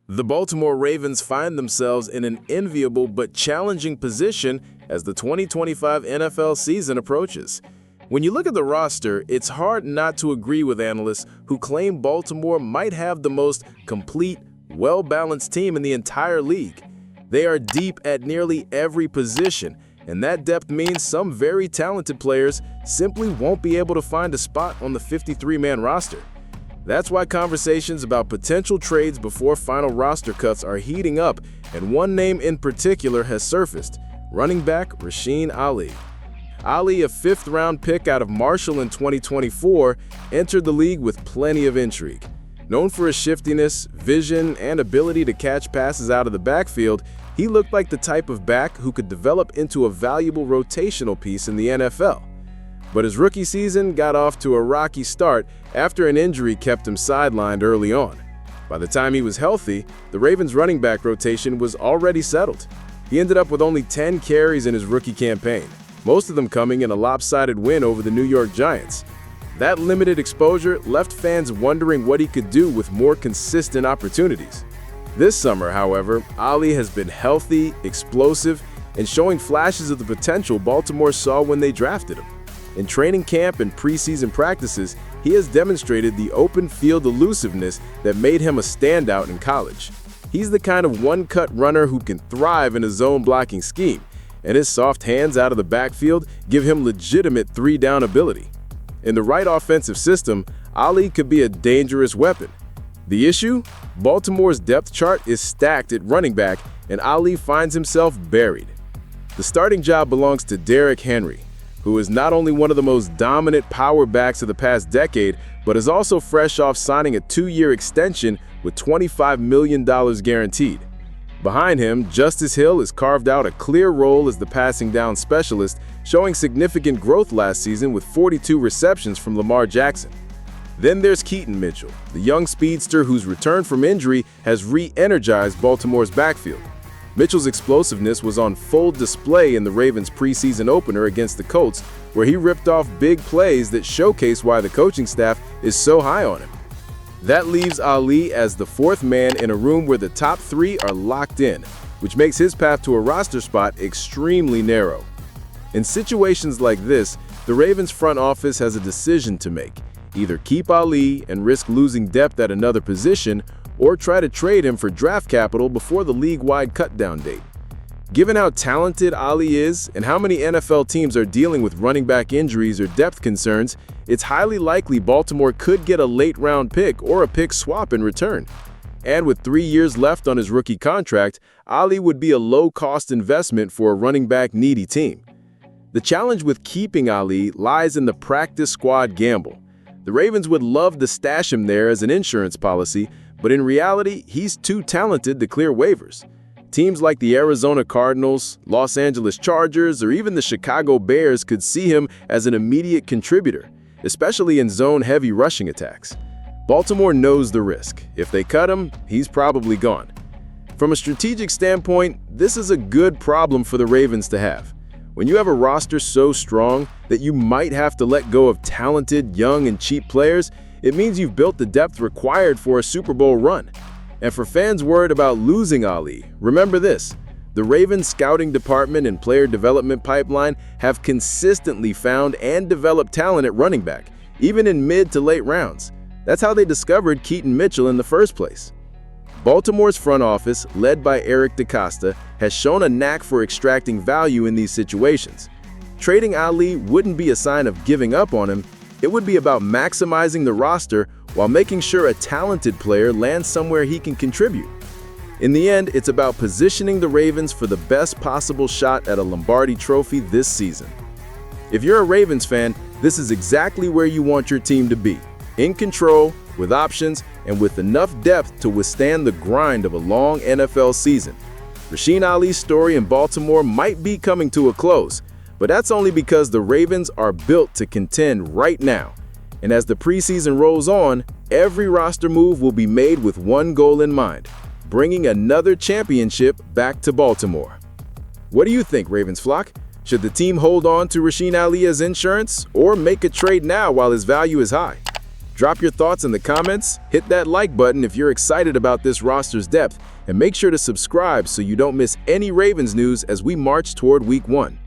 The Baltimore Ravens find themselves in an enviable but challenging position as the 2025 NFL season approaches. When you look at the roster, it's hard not to agree with analysts who claim Baltimore might have the most complete, well-balanced team in the entire league. They are deep at nearly every position, and that depth means some very talented players simply won't be able to find a spot on the 53-man roster. That's why conversations about potential trades before final roster cuts are heating up, and one name in particular has surfaced: running back Rasheen Ali. Ali, a fifth-round pick out of Marshall in 2024, entered the league with plenty of intrigue. Known for his shiftiness, vision, and ability to catch passes out of the backfield, he looked like the type of back who could develop into a valuable rotational piece in the NFL. But his rookie season got off to a rocky start after an injury kept him sidelined early on. By the time he was healthy, the Ravens' running back rotation was already settled. He ended up with only 10 carries in his rookie campaign, most of them coming in a lopsided win over the New York Giants. That limited exposure left fans wondering what he could do with more consistent opportunities. This summer, however, Ali has been healthy, explosive, and showing flashes of the potential Baltimore saw when they drafted him. In training camp and preseason practices, he has demonstrated the open field elusiveness that made him a standout in college. He's the kind of one-cut runner who can thrive in a zone blocking scheme, and his soft hands out of the backfield give him legitimate three-down ability. In the right offensive system, Ali could be a dangerous weapon. The issue? Baltimore's depth chart is stacked at running back, and Ali finds himself buried. The starting job belongs to Derrick Henry, who is not only one of the most dominant power backs of the past decade, but is also fresh off signing a 2-year extension with $25 million guaranteed. Behind him, Justice Hill has carved out a clear role as the passing down specialist, showing significant growth last season with 42 receptions from Lamar Jackson. Then there's Keaton Mitchell, the young speedster whose return from injury has re-energized Baltimore's backfield. Mitchell's explosiveness was on full display in the Ravens' preseason opener against the Colts, where he ripped off big plays that showcase why the coaching staff is so high on him. That leaves Ali as the fourth man in a room where the top three are locked in, which makes his path to a roster spot extremely narrow. In situations like this, the Ravens front office has a decision to make: either keep Ali and risk losing depth at another position, or try to trade him for draft capital before the league-wide cutdown date. Given how talented Ali is and how many NFL teams are dealing with running back injuries or depth concerns, it's highly likely Baltimore could get a late-round pick or a pick swap in return. And with 3 years left on his rookie contract, Ali would be a low-cost investment for a running back-needy team. The challenge with keeping Ali lies in the practice squad gamble. The Ravens would love to stash him there as an insurance policy, but in reality, he's too talented to clear waivers. Teams like the Arizona Cardinals, Los Angeles Chargers, or even the Chicago Bears could see him as an immediate contributor, especially in zone-heavy rushing attacks. Baltimore knows the risk. If they cut him, he's probably gone. From a strategic standpoint, this is a good problem for the Ravens to have. When you have a roster so strong that you might have to let go of talented, young, and cheap players, it means you've built the depth required for a Super Bowl run. And for fans worried about losing Ali, remember this: the Ravens scouting department and player development pipeline have consistently found and developed talent at running back, even in mid to late rounds. That's how they discovered Keaton Mitchell in the first place. Baltimore's front office, led by Eric DeCosta, has shown a knack for extracting value in these situations. Trading Ali wouldn't be a sign of giving up on him. It would be about maximizing the roster while making sure a talented player lands somewhere he can contribute. In the end, it's about positioning the Ravens for the best possible shot at a Lombardi Trophy this season. If you're a Ravens fan, this is exactly where you want your team to be: in control, with options, and with enough depth to withstand the grind of a long NFL season. Rasheen Ali's story in Baltimore might be coming to a close, but that's only because the Ravens are built to contend right now. And as the preseason rolls on, every roster move will be made with one goal in mind: bringing another championship back to Baltimore. What do you think, Ravens flock? Should the team hold on to Rasheen Ali as insurance, or make a trade now while his value is high? Drop your thoughts in the comments, hit that like button if you're excited about this roster's depth, and make sure to subscribe so you don't miss any Ravens news as we march toward Week 1.